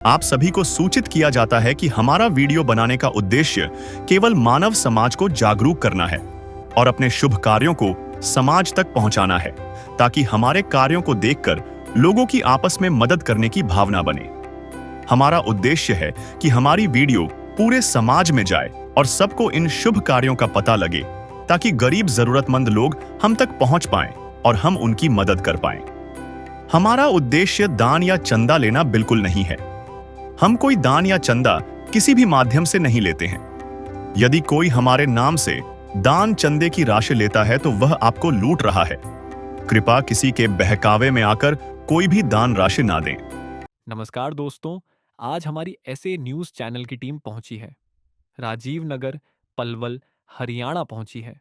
आप सभी को सूचित किया जाता है कि हमारा वीडियो बनाने का उद्देश्य केवल मानव समाज को जागरूक करना है और अपने शुभ कार्यों को समाज तक पहुंचाना है, ताकि हमारे कार्यों को देखकर लोगों की आपस में मदद करने की भावना बने। हमारा उद्देश्य है कि हमारी वीडियो पूरे समाज में जाए और सबको इन शुभ कार्यों का पता लगे, ताकि गरीब जरूरतमंद लोग हम तक पहुंच पाएं और हम उनकी मदद कर पाएं। हमारा उद्देश्य दान या चंदा लेना बिल्कुल नहीं है। हम कोई दान या चंदा किसी भी माध्यम से नहीं लेते हैं। यदि कोई हमारे नाम से दान चंदे की राशि लेता है तो वह आपको लूट रहा है। कृपया किसी के बहकावे में आकर कोई भी दान राशि ना दें। नमस्कार दोस्तों, आज हमारी ऐसे न्यूज़ चैनल की टीम पहुंची है। राजीव नगर, पलवल, हरियाणा पहुंची है।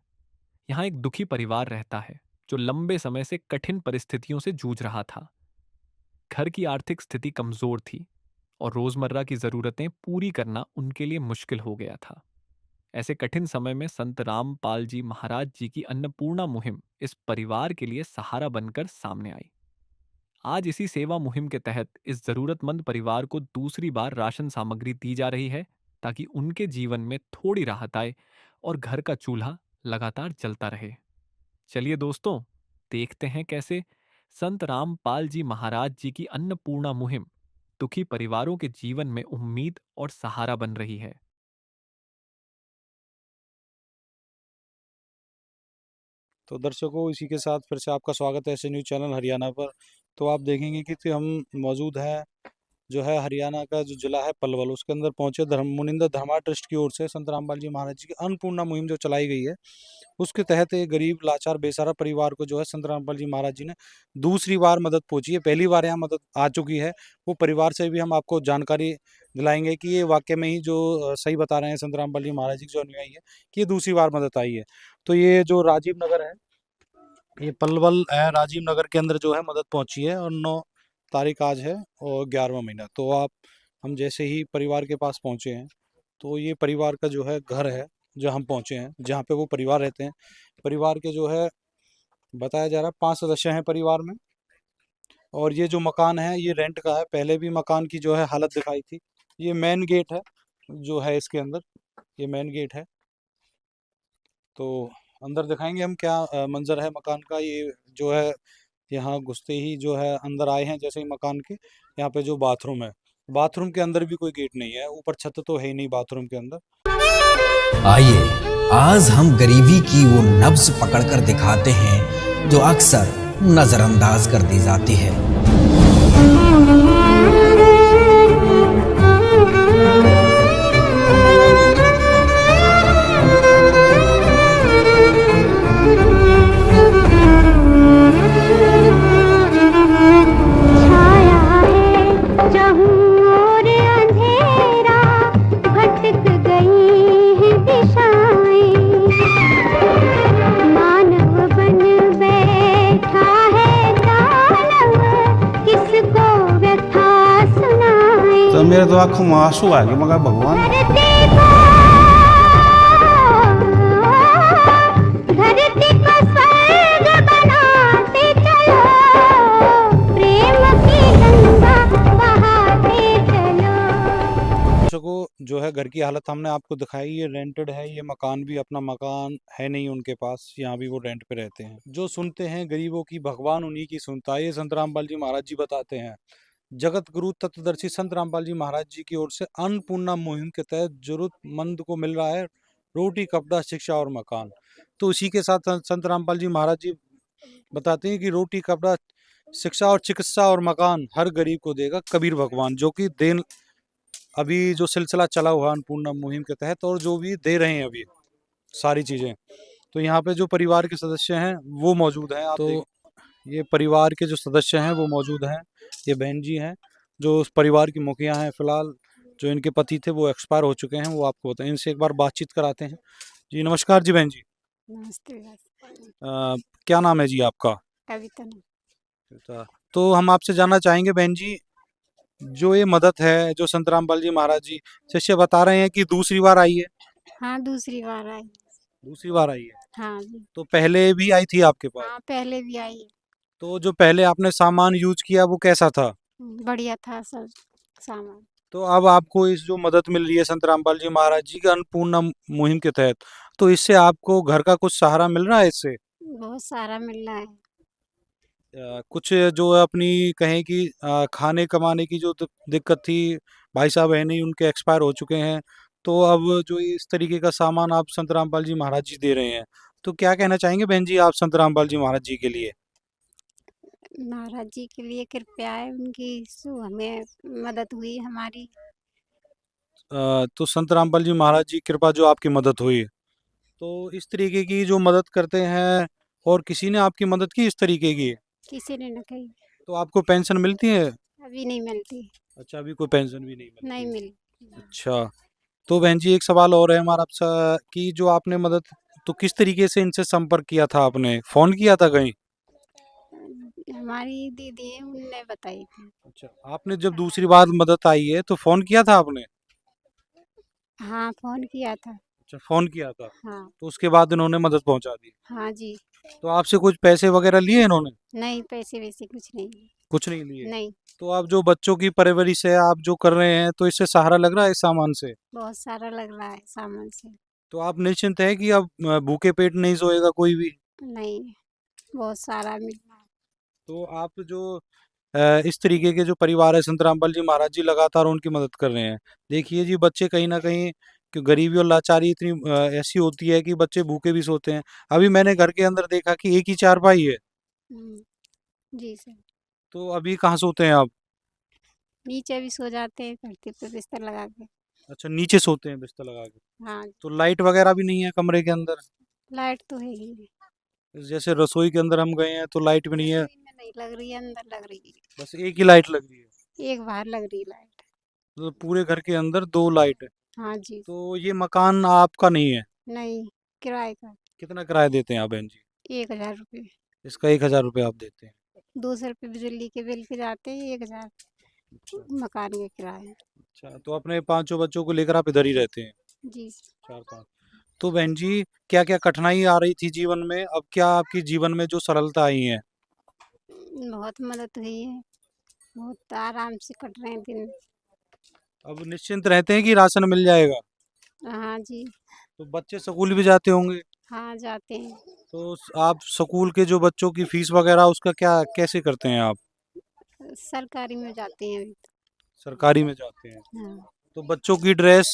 यहाँ एक दुखी परिवार रहता है जो लंबे समय से कठिन परिस्थितियों से जूझ रहा था। घर की आर्थिक स्थिति कमजोर थी और रोजमर्रा की जरूरतें पूरी करना उनके लिए मुश्किल हो गया था। ऐसे कठिन समय में संत रामपाल जी महाराज जी की अन्नपूर्णा मुहिम इस परिवार के लिए सहारा बनकर सामने आई। आज इसी सेवा मुहिम के तहत इस जरूरतमंद परिवार को दूसरी बार राशन सामग्री दी जा रही है, ताकि उनके जीवन में थोड़ी राहत आए और घर का चूल्हा लगातार जलता रहे। चलिए दोस्तों, देखते हैं कैसे संत रामपाल जी महाराज जी की अन्नपूर्णा मुहिम दुखी परिवारों के जीवन में उम्मीद और सहारा बन रही है। तो दर्शकों, इसी के साथ फिर से आपका स्वागत है ऐसे न्यूज़ चैनल हरियाणा पर। तो आप देखेंगे कि हम मौजूद हैं जो है हरियाणा का जो जिला है पलवल, उसके अंदर पहुंचे। मुनिंदर धर्मा ट्रस्ट की ओर से संत रामपाल जी महाराज जी की अन्नपूर्णा मुहिम जो चलाई गई है, उसके तहत एक गरीब लाचार बेसहारा परिवार को जो है संत रामपाल जी महाराज जी ने दूसरी बार मदद पहुंची है। पहली बार यहाँ मदद आ चुकी है। वो परिवार से भी हम आपको जानकारी दिलाएंगे कि ये वाकई में ही जो सही बता रहे हैं संत रामपाल जी महाराज जी की जो अनुयायी है, कि ये दूसरी बार मदद आई है। तो ये जो राजीव नगर है, ये पलवल है, राजीव नगर के अंदर जो है मदद पहुंची है, और 9 तारीख आज है और 11वां महीना। तो हम जैसे ही परिवार के पास पहुंचे हैं, तो ये परिवार का जो है घर है, जो हम पहुंचे हैं, जहाँ पे वो परिवार रहते हैं। परिवार के जो है बताया जा रहा है 5 सदस्य हैं परिवार में, और ये जो मकान है ये रेंट का है। पहले भी मकान की जो है हालत दिखाई थी। ये मेन गेट है जो है इसके अंदर, ये मेन गेट है। तो अंदर दिखाएंगे हम क्या मंजर है मकान का। ये जो है यहाँ घुसते ही जो है अंदर आए हैं जैसे ही मकान के, यहाँ पे जो बाथरूम है, बाथरूम के अंदर भी कोई गेट नहीं है। ऊपर छत तो है ही नहीं बाथरूम के अंदर। आइए आज हम गरीबी की वो नब्ज पकड़कर दिखाते हैं जो अक्सर नजरअंदाज कर दी जाती है। तो मेरे तो आंखों में आंसू आ गए। मगर भगवान को जो है घर की हालत हमने आपको दिखाई। ये रेंटेड है, ये मकान भी अपना मकान है नहीं उनके पास, यहाँ भी वो रेंट पे रहते हैं। जो सुनते हैं गरीबों की भगवान उन्हीं की सुनता है, ये संत रामपाल जी महाराज जी बताते हैं। जगत गुरु तत्वदर्शी संत रामपाल जी महाराज जी की ओर से अन्नपूर्णा मुहिम के तहत जरूरतमंद को मिल रहा है रोटी, कपड़ा, शिक्षा और मकान। तो इसी के साथ संत रामपाल जी महाराज जी बताते हैं कि रोटी, कपड़ा, शिक्षा और चिकित्सा और मकान हर गरीब को देगा कबीर भगवान, जो कि देन अभी जो सिलसिला चला हुआ अन्नपूर्णा मुहिम के तहत, और जो भी दे रहे हैं अभी सारी चीजें। तो यहाँ पे जो परिवार के सदस्य हैं वो मौजूद हैं। आप तो ये परिवार के जो सदस्य हैं वो मौजूद हैं। ये बहन जी हैं जो उस परिवार की मुखिया हैं। फिलहाल जो इनके पति थे वो एक्सपायर हो चुके हैं, वो आपको बताएं। इनसे एक बार बातचीत कराते हैं। जी नमस्कार जी बहन जी। नमस्ते। क्या नाम है जी आपका? कविता। तो हम आपसे जानना चाहेंगे बहन जी, जो ये मदद है जो संत रामपाल जी महाराज जी शिष्य बता रहे हैं कि दूसरी बार आई है। हाँ, दूसरी बार आई। दूसरी बार आई है। हाँ जी। तो पहले भी आई थी आपके पास? हाँ, पहले भी आई है। तो जो पहले आपने सामान यूज किया वो कैसा था? बढ़िया था सब। सामान। तो अब आपको इस जो मदद मिल रही है संत रामपाल जी महाराज जी का अन्नपूर्णा मुहिम के तहत, तो इससे आपको घर का कुछ सहारा मिल रहा है इससे? बहुत सारा मिल रहा है। कुछ जो अपनी कहें कि खाने कमाने की जो दिक्कत थी, भाई साहब है नहीं, उनके एक्सपायर हो चुके हैं, तो अब जो इस तरीके का सामान आप संत रामपाल जी महाराज जी दे रहे हैं, तो क्या कहना चाहेंगे बहन जी आप संत रामपाल जी महाराज जी के लिए? महाराज जी के लिए कृपया है उनकी, सो हमें मदद हुई हमारी। तो संत रामपाल जी महाराज जी कृपा जो आपकी मदद हुई, तो इस तरीके की जो मदद करते हैं, और किसी ने आपकी मदद की इस तरीके की, किसी ने न कही। तो आपको पेंशन मिलती है? अभी नहीं मिलती। अच्छा, अभी कोई पेंशन भी नहीं मिलती नहीं है। मिली। अच्छा, तो बहन जी एक सवाल और है हमारा आपसे कि जो आपने मदद, तो किस तरीके से इनसे संपर्क किया था आपने? फोन किया था कहीं? हमारी दीदी है, उनने बताई थी। अच्छा, आपने जब दूसरी बार मदद आई है तो फोन किया था आपने? हाँ, फोन किया था। अच्छा, फोन किया था, हाँ। तो उसके बाद इन्होंने मदद पहुंचा दी। हाँ जी। तो आपसे कुछ पैसे वगैरह लिए इन्होंने? नहीं, पैसे वैसे कुछ नहीं। कुछ नहीं लिए? नहीं। तो आप जो बच्चों की परवरिश है आप जो कर रहे हैं, तो इससे सहारा लग रहा है इस सामान से? बहुत सारा लग रहा है सामान से। तो आप निश्चिंत है कि अब भूखे पेट नहीं सोएगा कोई भी? नहीं, बहुत सारा मिल रहा है। तो आप जो इस तरीके के जो परिवार है संत रामपाल जी महाराज जी लगातार उनकी मदद कर रहे हैं। देखिए जी, बच्चे कहीं ना कहीं कि गरीबी और लाचारी इतनी ऐसी होती है कि बच्चे भूखे भी सोते हैं। अभी मैंने घर के अंदर देखा कि एक ही चारपाई है, हम्म, जी सर। तो अभी कहाँ सोते हैं आप? नीचे भी सो जाते हैं धरती पे बिस्तर लगा के। अच्छा, नीचे सोते हैं बिस्तर लगा के? हाँ। तो लाइट वगैरह भी नहीं है कमरे के अंदर? लाइट तो है ही। जैसे रसोई के अंदर हम गए हैं तो लाइट भी नहीं है, रसोई में नहीं लग रही है, अंदर लग रही बस एक ही लाइट लग रही है? है। एक बाहर लग रही लाइट। तो पूरे घर के अंदर दो लाइट है? हाँ जी। तो ये मकान आपका नहीं है? नहीं, किराए का। कितना किराया देते हैं आप बहन जी? 1000 रुपये। इसका 1,000 रुपये आप देते हैं? 200 रुपये बिजली के बिल के जाते हैं, 1000 अच्छा। मकान के किराए। अच्छा, तो अपने पांचों बच्चों को लेकर आप इधर ही रहते हैं? जी। चार पांच। तो बहन जी, क्या क्या कठिनाई आ रही थी जीवन में, अब क्या आपकी जीवन में जो सरलता आई है? बहुत मदद हुई है। बहुत आराम से कट रहे हैं दिन। अब निश्चिंत रहते हैं कि राशन मिल जाएगा? हाँ जी। तो बच्चे स्कूल भी जाते होंगे, हाँ, जाते हैं। तो आप स्कूल के जो बच्चों की फीस वगैरह उसका क्या कैसे करते हैं आप? सरकारी में जाते हैं अभी तो। सरकारी में जाते हैं? हाँ। तो बच्चों की ड्रेस?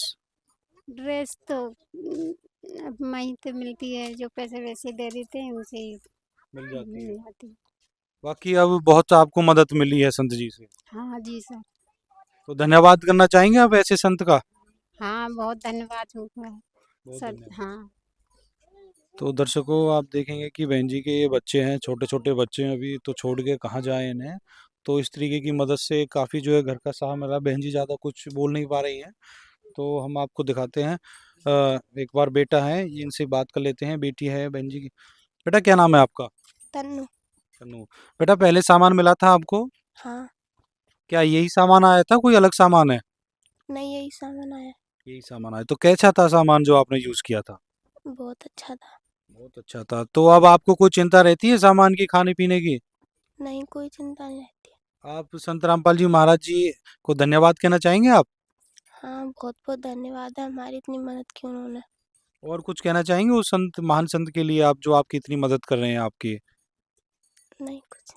ड्रेस तो अब वहीं तो मिलती है, जो पैसे वैसे दे देते हैं उसे ही मिल जाती है? मिल जाती है। बाकी अब बहुत आपको मदद मिली है संत जी से, हाँ जी सर। तो धन्यवाद करना चाहेंगे आप ऐसे संत का? हाँ, बहुत धन्यवाद होगा बहुत सर। धन्यवाद। हाँ। तो दर्शकों, आप देखेंगे कि बहन जी के ये बच्चे हैं, छोटे छोटे बच्चे हैं, अभी तो छोड़ के कहाँ जाए इन्हें। तो इस तरीके की मदद से काफ़ी जो है घर का सहारा मिला। बहन जी ज़्यादा कुछ बोल नहीं पा रही हैं, तो हम आपको दिखाते हैं। एक बार बेटा है, इनसे बात कर लेते हैं। बेटी है बहन जी की। बेटा क्या नाम है आपका? तन्नू। तन्नू। बेटा पहले सामान मिला था आपको? हाँ। क्या यही सामान आया था, कोई अलग सामान है? नहीं, यही सामान आया। यही सामान आया। तो कैसा था सामान जो आपने यूज़ किया था? बहुत अच्छा था। बहुत अच्छा था। तो अब आपको कोई चिंता रहती है सामान की, खाने पीने की? नहीं, कोई चिंता नहीं रहती। आप संत रामपाल जी महाराज जी को धन्यवाद कहना चाहेंगे आप? हाँ, बहुत बहुत धन्यवाद है, हमारी इतनी मदद की उन्होंने। और कुछ कहना चाहेंगे उस संत, महान संत के लिए, आप जो आपकी इतनी मदद कर रहे हैं आपकी? नहीं कुछ।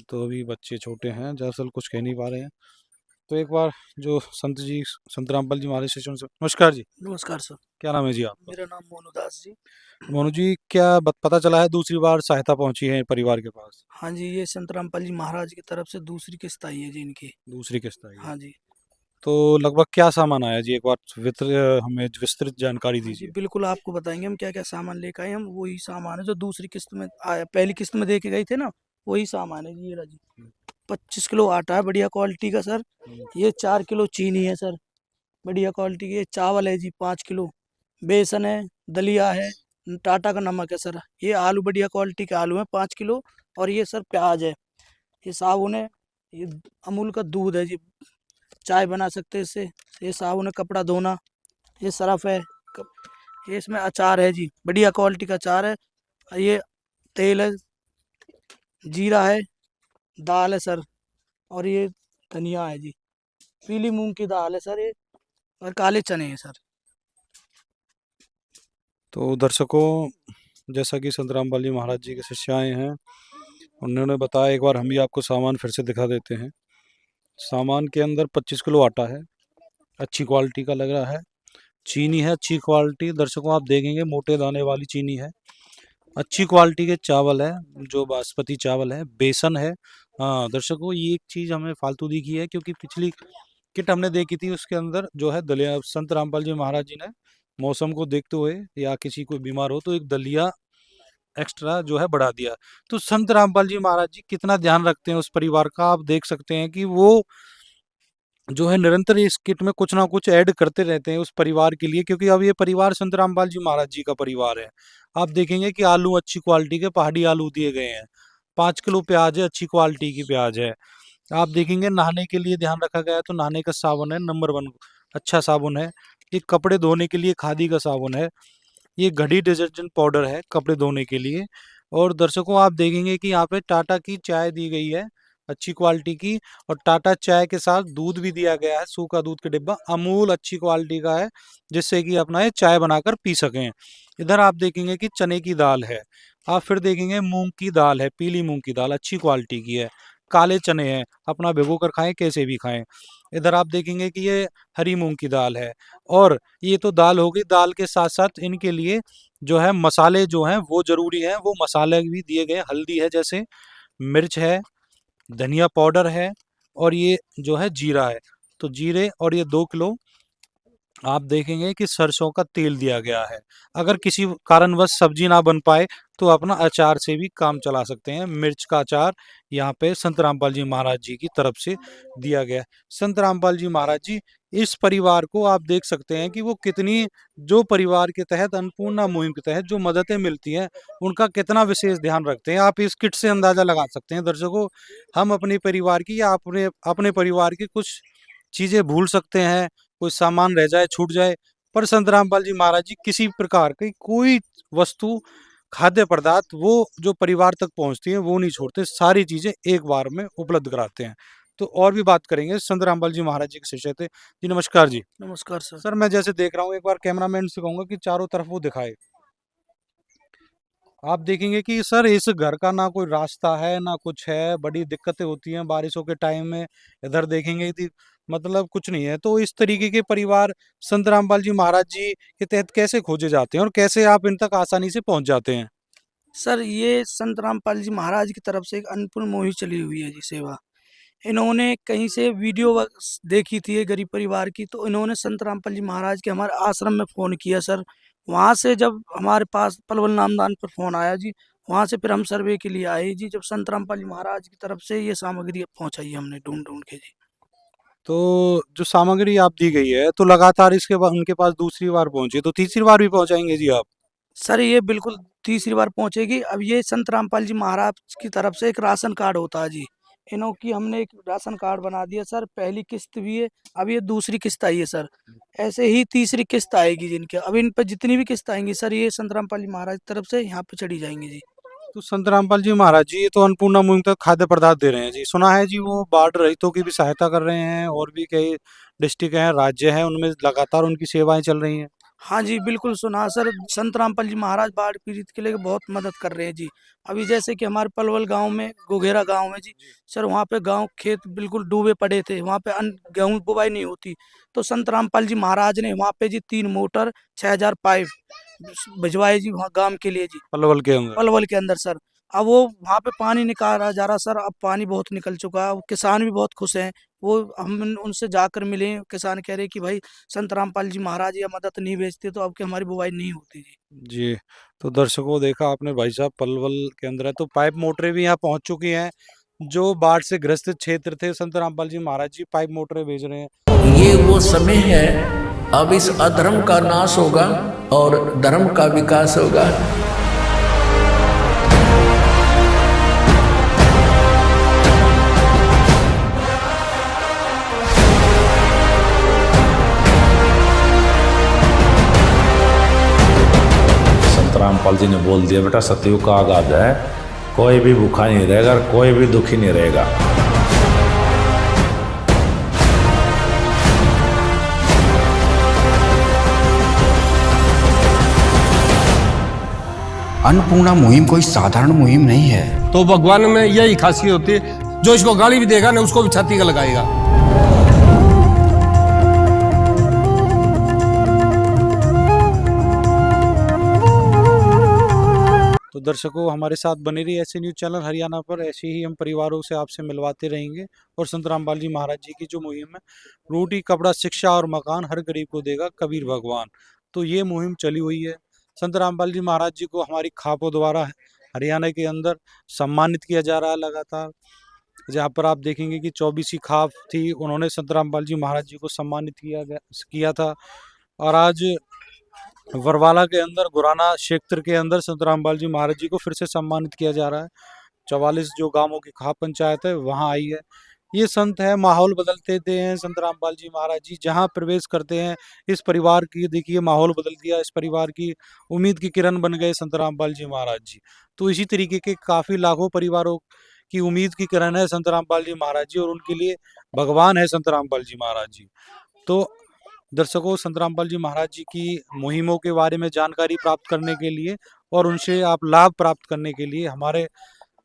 तो अभी बच्चे छोटे हैं, दरअसल कुछ कह नहीं पा रहे हैं। तो एक बार जो संत जी, संत रामपाल जी महाराज से नमस्कार जी। नमस्कार सर। क्या नाम है जी आपका? मेरा नाम मोनू दास जी। मोनू जी, क्या पता चला है दूसरी बार सहायता पहुंची है परिवार के पास? हाँ जी, ये संत रामपाल जी महाराज की तरफ से दूसरी किस्त आई है जी इनकी। दूसरी किस्त आई है? हाँ जी। तो लगभग क्या सामान आया जी, एक बार हमें विस्तृत जानकारी हाँ जी, दीजिए। बिल्कुल आपको बताएंगे हम क्या क्या सामान लेकर आए। हम वही सामान है जो दूसरी किस्त में आया, पहली किस्त में दे के गए थे ना, वही सामान है जी। ये रहा जी, 25 किलो आटा है बढ़िया क्वालिटी का सर। ये 4 किलो चीनी है सर, बढ़िया क्वालिटी की। ये चावल है जी 5 किलो, बेसन है, दलिया है, टाटा का नमक है सर। ये आलू बढ़िया क्वालिटी के आलू हैं 5 किलो। और ये सर प्याज है, ये साबुन है, ये अमूल का दूध है जी, चाय बना सकते हैं इससे। ये साबुन है, कपड़ा धोना। ये सरफ है, ये इसमें अचार है जी, बढ़िया क्वालिटी का अचार है। और ये तेल है, जीरा है, दाल है सर, और ये धनिया है जी। पीली मूंग की दाल है सर ये, और काले चने हैं सर। तो दर्शकों, जैसा कि संत रामपाल जी महाराज जी के शिष्य आए हैं, उन्होंने बताया, एक बार हम भी आपको सामान फिर से दिखा देते हैं। सामान के अंदर 25 किलो आटा है, अच्छी क्वालिटी का लग रहा है। चीनी है अच्छी क्वालिटी, दर्शकों आप देखेंगे मोटे दाने वाली चीनी है। अच्छी क्वालिटी के चावल है, जो बासमती चावल है। बेसन है। हाँ दर्शकों, ये एक चीज़ हमें फालतू दिखी है, क्योंकि पिछली किट हमने देखी थी, उसके अंदर जो है दलिया, संत रामपाल जी महाराज जी ने मौसम को देखते हुए या किसी को बीमार हो तो एक दलिया एक्स्ट्रा जो है बढ़ा दिया। तो संत रामपाल जी महाराज जी कितना ध्यान रखते हैं उस परिवार का, आप देख सकते हैं कि वो जो है निरंतर इस किट में कुछ ना कुछ ऐड करते रहते हैं उस परिवार के लिए, क्योंकि अब ये परिवार संत रामपाल जी महाराज जी का परिवार है। आप देखेंगे कि आलू अच्छी क्वालिटी के पहाड़ी आलू दिए गए हैं। 5 किलो प्याज है, अच्छी क्वालिटी की प्याज है। आप देखेंगे नहाने के लिए ध्यान रखा गया है, तो नहाने का साबुन है नंबर 1, अच्छा साबुन है। ये कपड़े धोने के लिए खादी का साबुन है। ये घड़ी डिटर्जेंट पाउडर है कपड़े धोने के लिए। और दर्शकों आप देखेंगे कि यहाँ पे टाटा की चाय दी गई है, अच्छी क्वालिटी की। और टाटा चाय के साथ दूध भी दिया गया है, सूखा दूध का डिब्बा अमूल अच्छी क्वालिटी का है, जिससे कि अपना ये चाय बनाकर पी सकें। इधर आप देखेंगे कि चने की दाल है। आप फिर देखेंगे मूंग की दाल है, पीली मूंग की दाल अच्छी क्वालिटी की है। काले चने हैं, अपना भिगो कर खाएं, कैसे भी खाएं। इधर आप देखेंगे कि ये हरी मूंग की दाल है। और ये तो दाल होगी, दाल के साथ साथ इनके लिए जो है मसाले जो हैं वो जरूरी हैं, वो मसाले भी दिए गए। हल्दी है, जैसे मिर्च है, धनिया पाउडर है, और ये जो है जीरा है। तो जीरे, और ये 2 किलो आप देखेंगे कि सरसों का तेल दिया गया है। अगर किसी कारणवश सब्जी ना बन पाए तो अपना अचार से भी काम चला सकते हैं। मिर्च का अचार यहाँ पे संत रामपाल जी महाराज जी की तरफ से दिया गया है। संत रामपाल जी महाराज जी इस परिवार को आप देख सकते हैं कि वो कितनी, जो परिवार के तहत अन्नपूर्णा मुहिम के तहत जो मददें मिलती हैं उनका कितना विशेष ध्यान रखते हैं। आप इस किट से अंदाजा लगा सकते हैं। दर्शकों, हम अपने परिवार की या अपने परिवार की कुछ चीजें भूल सकते हैं, कोई सामान रह जाए, छूट जाए, पर संत रामपाल जी महाराज जी किसी प्रकार की कोई वस्तु, खाद्य पदार्थ वो जो परिवार तक पहुंचती है वो नहीं छोड़ते, सारी चीजें एक बार में उपलब्ध कराते हैं। तो और भी बात करेंगे, संत रामपाल जी महाराज जी के शिष्य थे जी। नमस्कार जी। नमस्कार सर। सर मैं जैसे देख रहा हूँ, एक बार कैमरामैन से कहूंगा कि चारों तरफ वो दिखाए। आप देखेंगे कि सर इस घर का ना कोई रास्ता है ना कुछ है, बड़ी दिक्कतें होती हैं बारिशों के टाइम में। इधर देखेंगे कि मतलब कुछ नहीं है। तो इस तरीके के परिवार संत रामपाल जी महाराज जी के तहत कैसे खोजे जाते हैं और कैसे आप इन तक आसानी से पहुंच जाते हैं? सर ये संत रामपाल जी महाराज की तरफ से एक अन्नपूर्ण मुहिम चली हुई है जी, सेवा। इन्होंने कहीं से वीडियो देखी थी गरीब परिवार की, तो इन्होंने संत रामपाल जी महाराज के हमारे आश्रम में फ़ोन किया सर। वहाँ से जब हमारे पास पलवल नामदान पर फ़ोन आया जी, वहाँ से फिर हम सर्वे के लिए आए जी। जब संत रामपाल जी महाराज की तरफ से ये सामग्री पहुँचाई हमने ढूंढ ढूंढ के जी। तो जो सामग्री आप दी गई है, तो लगातार इसके बाद उनके पास दूसरी बार पहुंची, तो तीसरी बार भी पहुंचाएंगे जी आप? सर ये बिल्कुल तीसरी बार पहुँचेगी। अब ये संत रामपाल जी महाराज की तरफ से एक राशन कार्ड होता है जी, इन्हों की हमने एक राशन कार्ड बना दिया सर। पहली किस्त भी है, अब ये दूसरी किस्त आई है सर। ऐसे ही तीसरी किस्त आएगी जिनके, अब इन पर जितनी भी किस्त आएंगी सर, ये संत रामपाल जी महाराज की तरफ से यहाँ पे चढ़ी जाएंगी जी। तो संत रामपाल जी महाराज जी ये तो अन्नपूर्णा मुहिम तक खाद्य पदार्थ दे रहे हैं जी, सुना है जी वो बाढ़ रहितों की भी सहायता कर रहे हैं, और भी कई डिस्ट्रिक्ट हैं, राज्य हैं, उनमें लगातार उनकी सेवाएं चल रही हैं। हाँ जी बिल्कुल सुना सर। संत रामपाल जी महाराज बाढ़ पीड़ित के लिए बहुत मदद कर रहे हैं जी। अभी जैसे कि हमारे पलवल गांव में, गोघेरा गांव में जी सर, वहाँ पे गांव खेत बिल्कुल डूबे पड़े थे, वहाँ पे गेहूं बुवाई नहीं होती। तो संत रामपाल जी महाराज ने वहाँ पे जी 3 मोटर 6000 पाइप भिजवाए जी वहाँ गांव के लिए जी, पलवल के अंदर। पलवल के अंदर सर। अब वो वहाँ पे पानी निकाला जा रहा सर, अब पानी बहुत निकल चुका है। अब किसान भी बहुत खुश हैं। वो हम उनसे जाकर मिले, किसान कह रहे कि भाई संत रामपाल जी महाराज या मदद नहीं भेजते तो अब की हमारी बुवाई नहीं होती जी। जी, तो दर्शकों देखा आपने भाई साहब, पलवल के अंदर है तो पाइप मोटरें भी यहाँ पहुँच चुकी हैं। जो बाढ़ से ग्रस्त क्षेत्र थे, संत रामपाल जी महाराज जी पाइप मोटरें भेज रहे हैं। ये वो समय है, अब इस अधर्म का नाश होगा और धर्म का विकास होगा। रामपाल जी ने बोल दिया, बेटा सतयुग का आगाज है, कोई भी भूखा नहीं रहेगा, कोई भी दुखी नहीं रहेगा। अन्नपूर्णा मुहिम कोई साधारण मुहिम नहीं है। तो भगवान में यही खासियत होती है, जो इसको गाली भी देगा ना उसको भी छाती का लगाएगा। तो दर्शकों, हमारे साथ बने रही ऐसे न्यूज़ चैनल हरियाणा पर। ऐसे ही हम परिवारों से आपसे मिलवाते रहेंगे। और संत रामपाल जी महाराज जी की जो मुहिम है, रोटी कपड़ा शिक्षा और मकान हर गरीब को देगा कबीर भगवान, तो ये मुहिम चली हुई है। संत रामपाल जी महाराज जी को हमारी खापों द्वारा हरियाणा के अंदर सम्मानित किया जा रहा है लगातार। जहाँ पर आप देखेंगे कि 24वीं खाप थी, उन्होंने संत रामपाल जी महाराज जी को सम्मानित किया था। और आज वरवाला के अंदर गुराना क्षेत्र के अंदर संत रामपाल जी महाराज जी को फिर से सम्मानित किया जा रहा है। 44 जो गांवों की खाप पंचायत है वहां आई है। ये संत है, माहौल बदल देते हैं संत रामपाल जी महाराज जी। जहां प्रवेश करते हैं, इस परिवार की देखिए माहौल बदल दिया, इस परिवार की उम्मीद की किरण बन गए संत रामपाल जी महाराज जी। तो इसी तरीके के काफी लाखों परिवारों की उम्मीद की किरण है संत रामपाल जी महाराज जी, और उनके लिए भगवान है संत रामपाल जी महाराज जी। तो दर्शकों, संत रामपाल जी महाराज जी की मुहिमों के बारे में जानकारी प्राप्त करने के लिए और उनसे आप लाभ प्राप्त करने के लिए हमारे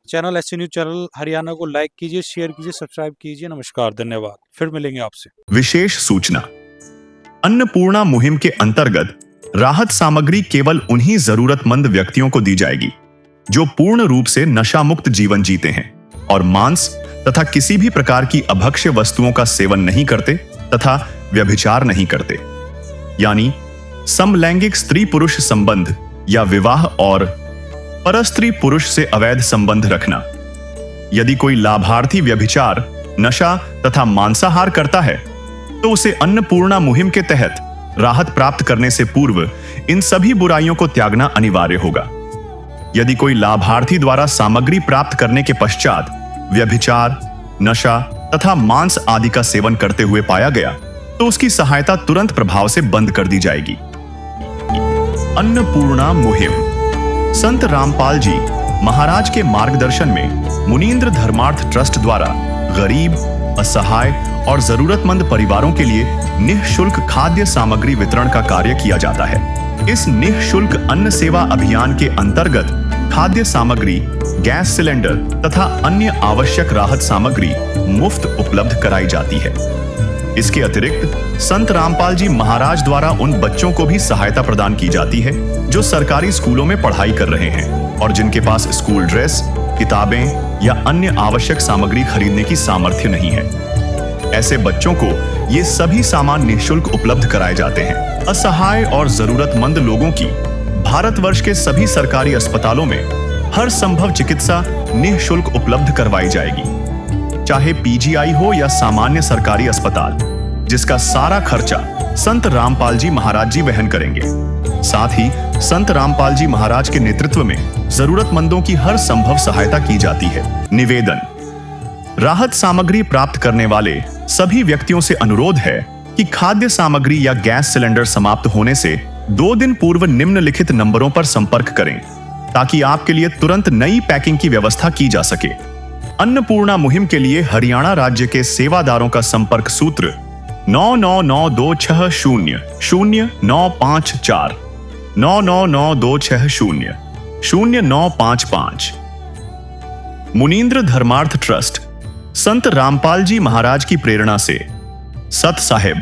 चैनल ऐसे न्यूज़ चैनल हरियाणा को लाइक कीजिए, शेयर कीजिए, सब्सक्राइब कीजिए। नमस्कार, धन्यवाद। फिर मिलेंगे आपसे। विशेष सूचना। अन्नपूर्णा मुहिम के अंतर्गत राहत सामग्री केवल उन्हीं जरूरतमंद व्यक्तियों को दी जाएगी जो पूर्ण रूप से नशा मुक्त जीवन जीते हैं और मांस तथा किसी भी प्रकार की अभक्ष्य वस्तुओं का सेवन नहीं करते तथा व्यभिचार नहीं करते, यानी समलैंगिक स्त्री पुरुष संबंध या विवाह और परस्त्री पुरुष से अवैध संबंध रखना। यदि कोई लाभार्थी व्यभिचार, नशा तथा मांसाहार करता है तो उसे अन्नपूर्णा मुहिम के तहत राहत प्राप्त करने से पूर्व इन सभी बुराइयों को त्यागना अनिवार्य होगा। यदि कोई लाभार्थी द्वारा सामग्री प्राप्त करने के पश्चात व्यभिचार, नशा तथा मांस आदि का सेवन करते हुए पाया गया तो उसकी सहायता तुरंत प्रभाव से बंद कर दी जाएगी। अन्नपूर्णा मुहिम संत रामपाल जी महाराज के मार्गदर्शन में मुनींद्र धर्मार्थ ट्रस्ट द्वारा गरीब, असहाय और जरूरतमंद परिवारों के लिए निःशुल्क खाद्य सामग्री वितरण का कार्य किया जाता है। इस निःशुल्क अन्न सेवा अभियान के अंतर्गत खाद्य सामग्री, गैस सिलेंडर तथा अन्य आवश्यक राहत सामग्री मुफ्त उपलब्ध कराई जाती है। इसके अतिरिक्त संत रामपाल जी महाराज द्वारा उन बच्चों को भी सहायता प्रदान की जाती है जो सरकारी स्कूलों में पढ़ाई कर रहे हैं और जिनके पास स्कूल ड्रेस, किताबें या अन्य आवश्यक सामग्री खरीदने की सामर्थ्य नहीं है। ऐसे बच्चों को ये सभी सामान निःशुल्क उपलब्ध कराए जाते हैं। असहाय और जरूरतमंद लोगों की भारतवर्ष के सभी सरकारी अस्पतालों में हर संभव चिकित्सा निःशुल्क उपलब्ध करवाई जाएगी, चाहे पीजीआई हो या सामान्य सरकारी अस्पताल, जिसका सारा खर्चा संत रामपाल जी महाराज जी वहन करेंगे। साथ ही संत रामपाल जी महाराज के नेतृत्व में जरूरतमंदों की हर संभव सहायता की जाती है। निवेदन। राहत सामग्री प्राप्त करने वाले सभी व्यक्तियों से अनुरोध है कि खाद्य सामग्री या गैस सिलेंडर समाप्त होने से 2 दिन पूर्व निम्नलिखित नंबरों पर संपर्क करें ताकि आपके लिए तुरंत नई पैकिंग की व्यवस्था की जा सके। अन्नपूर्णा मुहिम के लिए हरियाणा राज्य के सेवादारों का संपर्क सूत्र 9992600954 9992600955। मुनींद्र धर्मार्थ ट्रस्ट संत रामपाल जी महाराज की प्रेरणा से सत साहिब